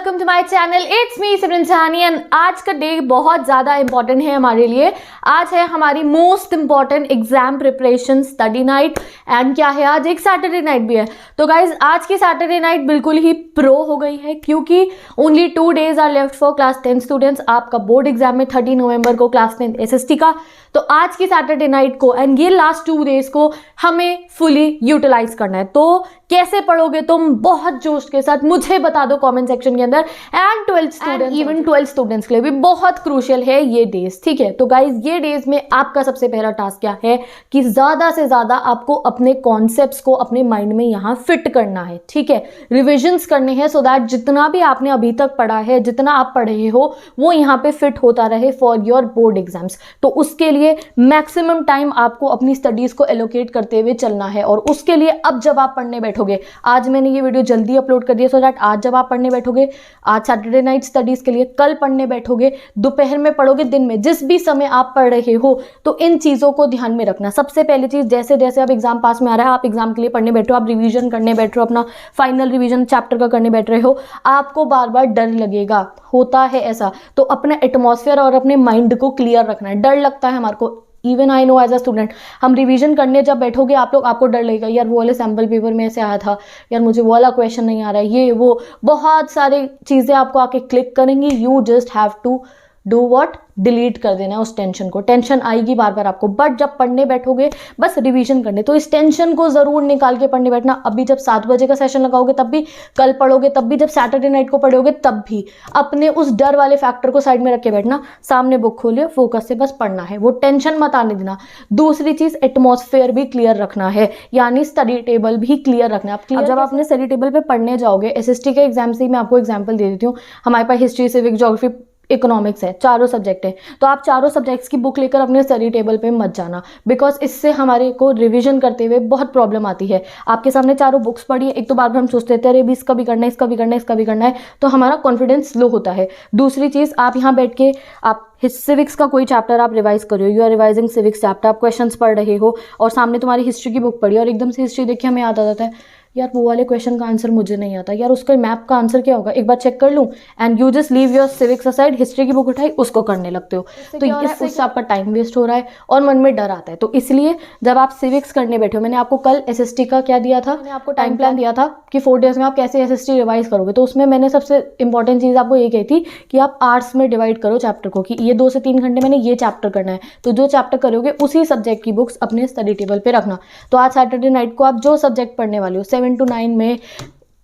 Welcome to my channel. It's me Simran Sahani and आज का day बहुत ज़्यादा इंपॉर्टेंट है हमारे लिए। आज है हमारी most important exam preparation study night and क्या है, आज एक सैटरडे नाइट भी है। तो गाइज आज की सैटरडे नाइट बिल्कुल ही प्रो हो गई है क्योंकि only 2 days are left for class 10 students. आपका बोर्ड एग्जाम में 30 नवंबर को क्लास 10 SST का। तो आज की सैटरडे नाइट को एंड ये लास्ट 2 days को हमें फुली यूटिलाइज करना है। तो कैसे पढ़ोगे तुम? बहुत जोश के साथ मुझे बता दो कमेंट सेक्शन के अंदर। And 12th students, even 12th students के लिए भी बहुत क्रूशियल है ये डेज, ठीक है। तो गाइज ये डेज में आपका सबसे पहला टास्क क्या है कि ज्यादा से ज्यादा आपको अपने कॉन्सेप्ट्स को अपने माइंड में यहाँ फिट करना है, ठीक है। रिविजन्स करने हैं सो दैट जितना भी आपने अभी तक पढ़ा है, जितना आप पढ़ रहे हो वो यहाँ पे फिट होता रहे फॉर योर बोर्ड एग्जाम्स। तो उसके लिए मैक्सिमम टाइम आपको अपनी स्टडीज को एलोकेट करते हुए चलना है। और उसके लिए अब जब आप पढ़ने बैठोगे, आज मैंने ये वीडियो जल्दी अपलोड कर दिया सो दैट आज जब आप पढ़ने बैठोगे, आज सैटरडे नाइट स्टडीज के लिए, कल पढ़ने बैठोगे, दोपहर में पढ़ोगे, दिन में, जिस भी समय आप पढ़ रहे हो, तो इन चीज़ों को ध्यान में रखना। सबसे पहली चीज़, जैसे जैसे अब एग्जाम पास में आ रहा है, आप एग्जाम के लिए पढ़ने बैठो, आप रिवीजन करने बैठ रहे हो, अपना फाइनल रिवीजन चैप्टर का करने बैठ रहे हो, आपको बार बार डर लगेगा, होता है ऐसा। तो अपना एटमॉस्फेयर और अपने माइंड को क्लियर रखना है। डर लगता है हमारे को, even I know as a student. हम रिवीजन करने जब बैठोगे आप लोग, आपको डर लगेगा, यार वो वाले सैम्पल पेपर में ऐसे आया था, यार मुझे वो वाला क्वेश्चन नहीं आ रहा है, ये वो बहुत सारी चीज़ें आपको आके क्लिक करेंगी। You just have to do what, delete कर देना है उस टेंशन को। टेंशन आएगी बार बार आपको, बट जब पढ़ने बैठोगे बस रिवीजन करने, तो इस टेंशन को ज़रूर निकाल के पढ़ने बैठना। अभी जब 7 बजे का सेशन लगाओगे तब भी, कल पढ़ोगे तब भी, जब सैटरडे नाइट को पढ़ोगे तब भी, अपने उस डर वाले फैक्टर को साइड में रख के बैठना। सामने बुक खोलिए, फोकस से बस पढ़ना है, वो टेंशन मत आने देना। दूसरी चीज़, एटमॉस्फेयर भी क्लियर रखना है, यानी स्टडी टेबल भी क्लियर रखना है। अब जब आप अपने स्टडी टेबल पर पढ़ने जाओगे, SST के एग्जाम से मैं आपको एग्जाम्पल दे देती हूँ। हमारे पास हिस्ट्री, सिविक, ज्योग्राफी, इकोनॉमिक्स है, चारों सब्जेक्ट है। तो आप चारों सब्जेक्ट्स की बुक लेकर अपने स्टडी टेबल पे मत जाना, बिकॉज इससे हमारे को रिवीजन करते हुए बहुत प्रॉब्लम आती है। आपके सामने चारों बुक्स पढ़ी है, एक तो बार बार हम सोचते रहते हैं अरे भी इसका भी करना है, इसका भी करना है, इसका भी करना है, तो हमारा कॉन्फिडेंस लो होता है। दूसरी चीज़, आप यहाँ बैठ के आप सिविक्स का कोई चैप्टर आप रिवाइज कर रहे हो, you are revising civics chapter, आप क्वेश्चंस पढ़ रहे हो और सामने तुम्हारी हिस्ट्री की बुक पढ़ी और एकदम से हिस्ट्री देखिए हमें याद आ जाता है, यार वो वाले क्वेश्चन का आंसर मुझे नहीं आता, यार उसका मैप का आंसर क्या होगा, एक बार चेक कर लूँ। And you just leave your civics aside, history की बुक उठाई, उसको करने लगते हो। तो इससे आपका टाइम वेस्ट हो रहा है और मन में डर आता है। तो इसलिए जब आप सिविक्स करने बैठे हो, मैंने आपको कल SST का क्या दिया था, मैंने आपको टाइम प्लान दिया था कि 4 days में आप कैसे SST रिवाइज करोगे। तो उसमें मैंने सबसे इंपॉर्टेंट चीज़ आपको ये कही थी कि आप आर्ट्स में डिवाइड करो चैप्टर को, कि ये 2 से 3 घंटे मैंने ये चैप्टर करना है। तो जो चैप्टर करोगे उसी सब्जेक्ट की बुक्स अपने स्टडी टेबल पर रखना। तो आज सैटरडे नाइट को आप जो सब्जेक्ट पढ़ने वाले हो, 7 to 9 में,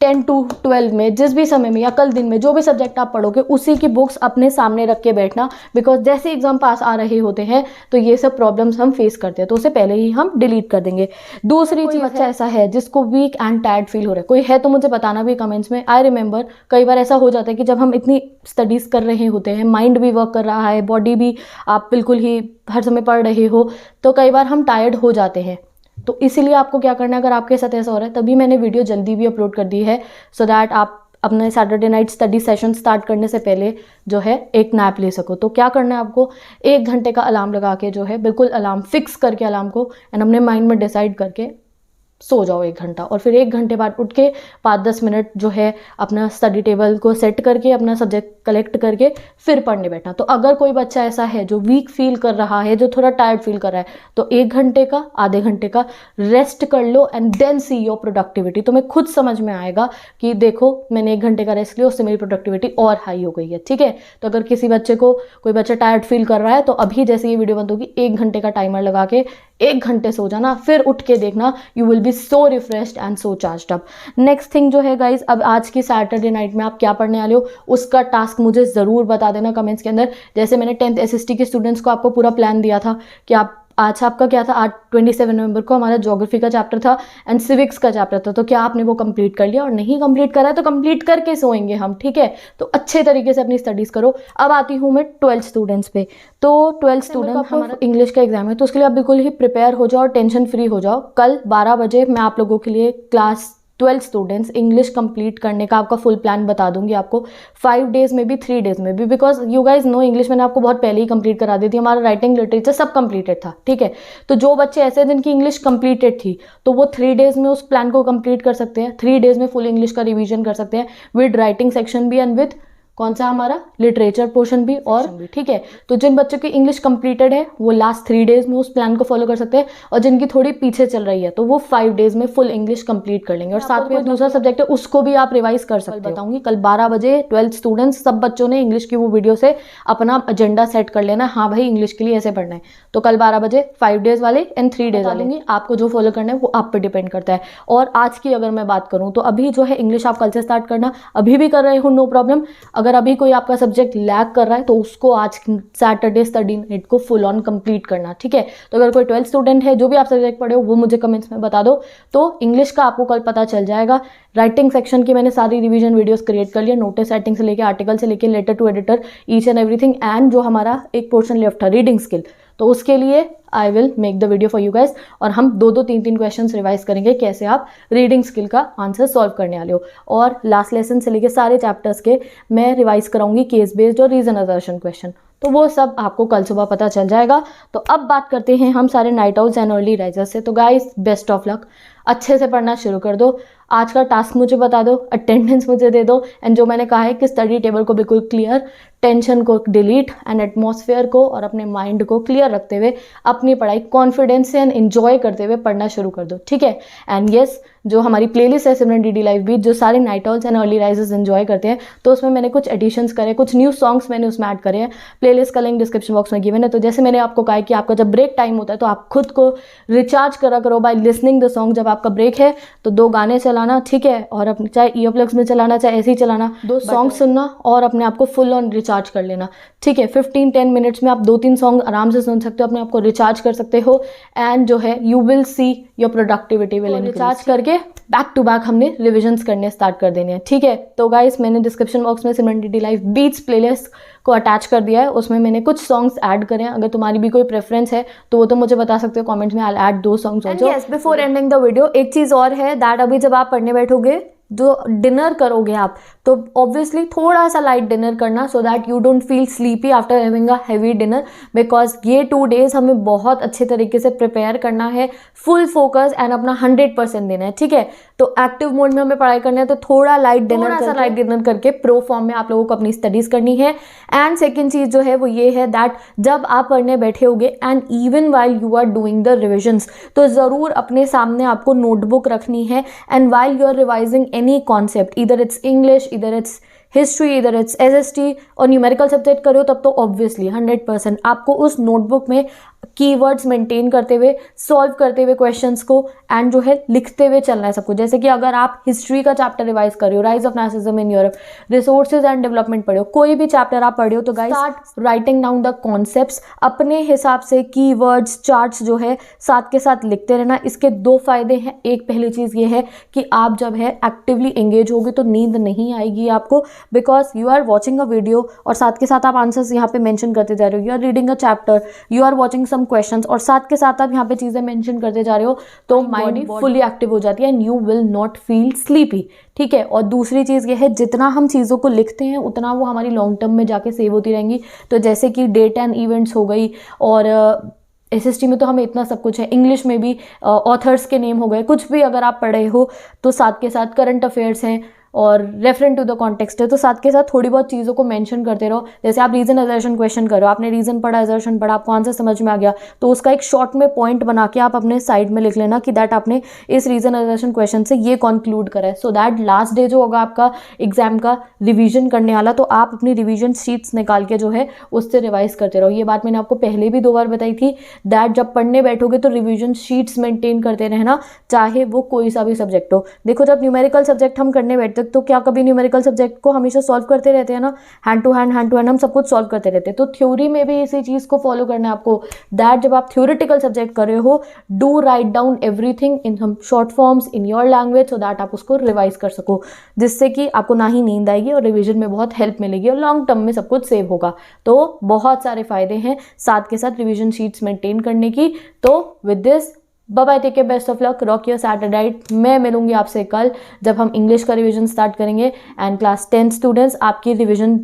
10 to 12 में, जिस भी समय में या कल दिन में जो भी सब्जेक्ट आप पढ़ोगे उसी की बुक्स अपने सामने रख के बैठना। बिकॉज जैसे एग्जाम पास आ रहे होते हैं तो ये सब प्रॉब्लम्स हम फेस करते हैं, तो उसे पहले ही हम डिलीट कर देंगे। दूसरी चीज़, बच्चा ऐसा है जिसको वीक एंड टायर्ड फील हो रहा है, कोई है तो मुझे बताना भी कमेंट्स में। आई रिमेंबर कई बार ऐसा हो जाता है कि जब हम इतनी स्टडीज़ कर रहे होते हैं, माइंड भी वर्क कर रहा है, बॉडी भी, आप बिल्कुल ही हर समय पढ़ रहे हो, तो कई बार हम टायर्ड हो जाते हैं। तो इसीलिए आपको क्या करना है, अगर आपके साथ ऐसा हो रहा है, तभी मैंने वीडियो जल्दी भी अपलोड कर दी है सो दैट आप अपने Saturday night study session start करने से पहले जो है एक नैप ले सको। तो क्या करना है आपको, 1 घंटे का अलार्म लगा के जो है, बिल्कुल अलार्म फिक्स करके अलार्म को, एंड अपने माइंड में डिसाइड करके सो जाओ 1 घंटा। और फिर 1 घंटे बाद उठ के 5-10 मिनट जो है अपना स्टडी टेबल को सेट करके, अपना सब्जेक्ट कलेक्ट करके फिर पढ़ने बैठना। तो अगर कोई बच्चा ऐसा है जो वीक फील कर रहा है, जो थोड़ा टायर्ड फील कर रहा है, तो 1 घंटे का, आधे घंटे का रेस्ट कर लो and then see your productivity. तुम्हें खुद समझ में आएगा कि देखो मैंने 1 घंटे का रेस्ट लिया, उससे मेरी प्रोडक्टिविटी और हाई हो गई है, ठीक है। तो अगर किसी बच्चे को, कोई बच्चा टायर्ड फील कर रहा है, तो अभी जैसे ये वीडियो बंद होगी 1 घंटे का टाइमर लगा के 1 घंटे सो जाना, फिर उठ के देखना, you will be so refreshed and so charged up. Next thing जो है गाइज, अब आज की सैटरडे नाइट में आप क्या पढ़ने वाले हो उसका टास्क मुझे ज़रूर बता देना कमेंट्स के अंदर। जैसे मैंने 10th SST के स्टूडेंट्स को आपको पूरा प्लान दिया था कि आप आज आपका क्या था, आज 27 नवंबर को हमारा ज्योग्राफी का चैप्टर था एंड सिविक्स का चैप्टर था। तो क्या आपने वो कंप्लीट कर लिया? और नहीं कंप्लीट करा है तो कंप्लीट करके सोएंगे हम, ठीक है। तो अच्छे तरीके से अपनी स्टडीज़ करो। अब आती हूँ मैं 12th स्टूडेंट्स पे। तो 12th स्टूडेंट हमारा इंग्लिश का एग्जाम है, तो उसके लिए आप बिल्कुल ही प्रिपेयर हो जाओ और टेंशन फ्री हो जाओ। कल 12 बजे मैं आप लोगों के लिए क्लास 12 स्टूडेंट्स इंग्लिश कंप्लीट करने का आपका फुल प्लान बता दूंगी आपको, 5 डेज में भी 3 डेज में भी, because you guys know English मैंने आपको बहुत पहले ही कंप्लीट करा दी थी, हमारा राइटिंग लिटरेचर सब कंप्लीटेड था, ठीक है। तो जो बच्चे ऐसे जिनकी इंग्लिश कंप्लीटेड थी तो वो 3 डेज में उस प्लान को कंप्लीट कर सकते हैं, 3 डेज में फुल इंग्लिश का रिवीजन कर सकते हैं विद राइटिंग सेक्शन भी एंड विद कौन सा हमारा लिटरेचर पोर्शन भी और भी, ठीक है। तो जिन बच्चों की इंग्लिश कंप्लीटेड है वो लास्ट 3 डेज में उस प्लान को फॉलो कर सकते हैं, और जिनकी थोड़ी पीछे चल रही है तो वो 5 डेज में फुल इंग्लिश कंप्लीट कर लेंगे। और साथ में दूसरा सब्जेक्ट है उसको भी आप रिवाइज कर सकते हैं। बताऊंगी कल 12 बजे 12 स्टूडेंट्स सब बच्चों ने इंग्लिश की वो वीडियो से अपना एजेंडा सेट कर लेना, हाँ भाई इंग्लिश के लिए ऐसे पढ़ना है। तो कल 12 बजे 5 डेज वाले एंड 3 डेज वाले आपको जो फॉलो करना है वो आप पे डिपेंड करता है। और आज की अगर मैं बात करूँ तो अभी जो है इंग्लिश आप कल से स्टार्ट करना, अभी भी कर रहे हो नो प्रॉब्लम। अगर अभी कोई आपका सब्जेक्ट लैग कर रहा है तो उसको आज सैटरडे स्टडी नाइट को फुल ऑन कंप्लीट करना, ठीक है। तो अगर कोई 12 स्टूडेंट है जो भी आप सब्जेक्ट पढ़े हो वो मुझे कमेंट्स में बता दो, तो इंग्लिश का आपको कल पता चल जाएगा। राइटिंग सेक्शन की मैंने सारी रिवीजन वीडियोस क्रिएट कर लिया, नोटिस राइटिंग से लेकर आर्टिकल से लेकर letter to editor each and everything, and जो हमारा एक पोर्शन लेफ्ट है रीडिंग स्किल, तो उसके लिए I will make the video for you guys. और हम 2-2 3-3 क्वेश्चन रिवाइज करेंगे कैसे आप रीडिंग स्किल का आंसर सॉल्व करने वाले हो। और लास्ट लेसन से लेके सारे चैप्टर्स के मैं रिवाइज कराऊंगी केस बेस्ड और रीजन असर्शन क्वेश्चन, तो वो सब आपको कल सुबह पता चल जाएगा। तो अब बात करते हैं हम सारे night owls and early risers से। तो गाइज बेस्ट ऑफ लक, अच्छे से पढ़ना शुरू कर दो। आज का टास्क मुझे बता दो, अटेंडेंस मुझे दे दो, एंड जो मैंने कहा है कि स्टडी टेबल को बिल्कुल क्लियर, टेंशन को डिलीट एंड एटमॉस्फेयर को और अपने माइंड को क्लियर रखते हुए अपनी पढ़ाई कॉन्फिडेंस से एंड एंजॉय करते हुए पढ़ना शुरू कर दो, ठीक है। एंड यस, जो हमारी प्लेलिस्ट है सिमरन डीडी लाइव बीट, जो सारे night owls and early risers enjoy करते हैं, तो उसमें मैंने कुछ एडिशंस करे, कुछ न्यू सॉन्ग्स मैंने उसमें ऐड करे हैं। प्लेलिस्ट का लिंक डिस्क्रिप्शन बॉक्स में गिवन है। तो जैसे मैंने आपको कहा कि आपका जब ब्रेक टाइम होता है तो आप खुद को रिचार्ज करा करो बाय लिसनिंग द सॉन्ग। जब आपका ब्रेक है तो 2 गाने चलाना, ठीक है, और अपने चाहे ईयरप्लग्स में चलाना चाहे ऐसे ही चलाना, 2 सॉन्ग सुनना और अपने आप को फुल ऑन रिचार्ज कर लेना, ठीक है। 15-10 मिनट्स में आप 2-3 सॉन्ग आराम से सुन सकते हो, अपने आप को रिचार्ज कर सकते हो, एंड जो है you will see your productivity will recharge करके बैक टू बैक हमने रिविजन्स करने स्टार्ट कर देने हैं, ठीक है। तो गाइस मैंने डिस्क्रिप्शन बॉक्स में सिमरन डीडी लाइव बीट्स प्लेलिस्ट को अटैच कर दिया है, उसमें मैंने कुछ सॉन्ग्स ऐड करे हैं। अगर तुम्हारी भी कोई प्रेफरेंस है तो वो तो मुझे बता सकते हो कमेंट्स में, I will add 2 songs also. Yes, before ending the video एक चीज़ और है दैट अभी जब आप पढ़ने बैठोगे, जो डिनर करोगे आप, तो ऑब्वियसली थोड़ा सा लाइट डिनर करना, so that you don't feel sleepy after having a heavy dinner, because ये 2 डेज हमें बहुत अच्छे तरीके से प्रिपेयर करना है, फुल फोकस एंड अपना 100% देना है, ठीक है। तो एक्टिव मोड में हमें पढ़ाई करना है, तो थोड़ा लाइट डिनर करके प्रो फॉर्म में आप लोगों को अपनी स्टडीज करनी है। एंड सेकेंड चीज़ जो है वो ये है दैट जब आप पढ़ने बैठे होगे and even while you are doing the revisions, तो ज़रूर अपने सामने आपको नोटबुक रखनी है, and while you are revising any concept, either it's English, either it's history, either it's SST और न्यूमेरिकल सब्जेक्ट करो, तब तो ऑब्वियसली 100% आपको उस नोटबुक में कीवर्ड्स मेंटेन करते हुए, सॉल्व करते हुए क्वेश्चंस को एंड जो है लिखते हुए चलना है सबको। जैसे कि अगर आप हिस्ट्री का चैप्टर रिवाइज कर रहे हो, rise of nazism in Europe, resources and development पढ़े हो, कोई भी चैप्टर आप पढ़े हो, तो guys start writing down the concepts अपने हिसाब से, कीवर्ड्स, चार्ट्स जो है साथ के साथ लिखते रहना। इसके 2 फायदे हैं। एक पहली चीज़ ये है कि आप जब है एक्टिवली एंगेज होगे तो नींद नहीं आएगी आपको, because you are watching a video और साथ के साथ आप आंसर्स यहाँ पे मेंशन करते जा रहे हो, you are reading a chapter, you are watching some questions और साथ के साथ आप यहाँ पे चीज़ें मेंशन करते जा रहे हो, तो माइंड फुली एक्टिव हो जाती है and you will not feel sleepy, ठीक है। और दूसरी चीज़ ये है, जितना हम चीज़ों को लिखते हैं उतना वो हमारी लॉन्ग टर्म में जाके सेव होती रहेंगी। तो जैसे कि डेट एंड इवेंट्स हो गई, और SST में तो हमें इतना सब कुछ है, इंग्लिश में भी ऑथर्स के नेम हो गए, कुछ भी अगर आप पढ़ रहे हो तो साथ के साथ करंट अफेयर्स हैं और रेफरेंट टू द कॉन्टेक्स्ट है, तो साथ के साथ थोड़ी बहुत चीज़ों को मेंशन करते रहो। जैसे आप रीजन असर्शन क्वेश्चन करो, आपने रीजन पढ़ा, असर्शन पढ़ा, आपको आंसर समझ में आ गया, तो उसका एक शॉर्ट में पॉइंट बना के आप अपने साइड में लिख लेना कि दैट आपने इस रीजन असर्शन क्वेश्चन से ये कंक्लूड करा है, सो दैट लास्ट डे जो होगा आपका एग्जाम का रिविजन करने वाला, तो आप अपनी रिविजन शीट्स निकाल के जो है उससे रिवाइज करते रहो। ये बात मैंने आपको पहले भी 2 बार बताई थी दैट जब पढ़ने बैठोगे तो रिविजन शीट्स मेंटेन करते रहना, चाहे वो कोई सा भी सब्जेक्ट हो। देखो, जब न्यूमेरिकल सब्जेक्ट हम करने बैठते तो क्या कभी न्यूमेरिकल सब्जेक्ट को हमेशा सॉल्व करते रहते हैं ना, हैंड टू हैंड हम सब कुछ सॉल्व करते रहते हैं। तो थ्योरी में भी इसी चीज़ को फॉलो करना है आपको, दैट जब आप थ्योरेटिकल सब्जेक्ट कर रहे हो, do write down everything in some short forms in your language, so that आप उसको रिवाइज कर सको, जिससे कि आपको ना ही नींद आएगी और रिविजन में बहुत हेल्प मिलेगी और लॉन्ग टर्म में सब कुछ सेव होगा। तो बहुत सारे फायदे हैं साथ के साथ रिविजन शीट्स मेंटेन करने की। तो with this bye bye, take care, best of luck, rock your Saturday. मैं मिलूंगी आपसे कल जब हम इंग्लिश का रिवीजन स्टार्ट करेंगे। एंड क्लास 10 स्टूडेंट्स, आपकी रिवीजन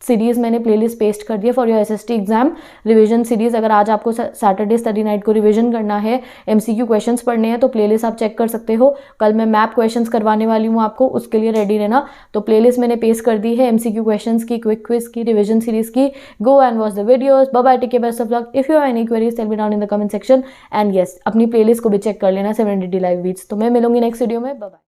सीरीज़ मैंने प्लेलिस्ट पेस्ट कर दिया for your SST exam revision series. अगर आज आपको सैटरडे स्टडी नाइट को रिवीजन करना है, एमसीक्यू क्वेश्चंस पढ़ने हैं, तो प्लेलिस्ट आप चेक कर सकते हो। कल मैं मैप क्वेश्चंस करवाने वाली हूँ आपको, उसके लिए रेडी रहना। तो प्लेलिस्ट मैंने पेस्ट कर दी है एमसीक्यू क्वेश्चंस की, क्विक क्विज की, रिवीजन सीरीज की। Go and watch the videos. Bye bye, take care, best of luck. If you have any queries tell me down in the comment section. And yes, अपनी playlist को भी check कर लेना 7 daily live beats. तो मैं मिलूंगी next video में। Bye bye.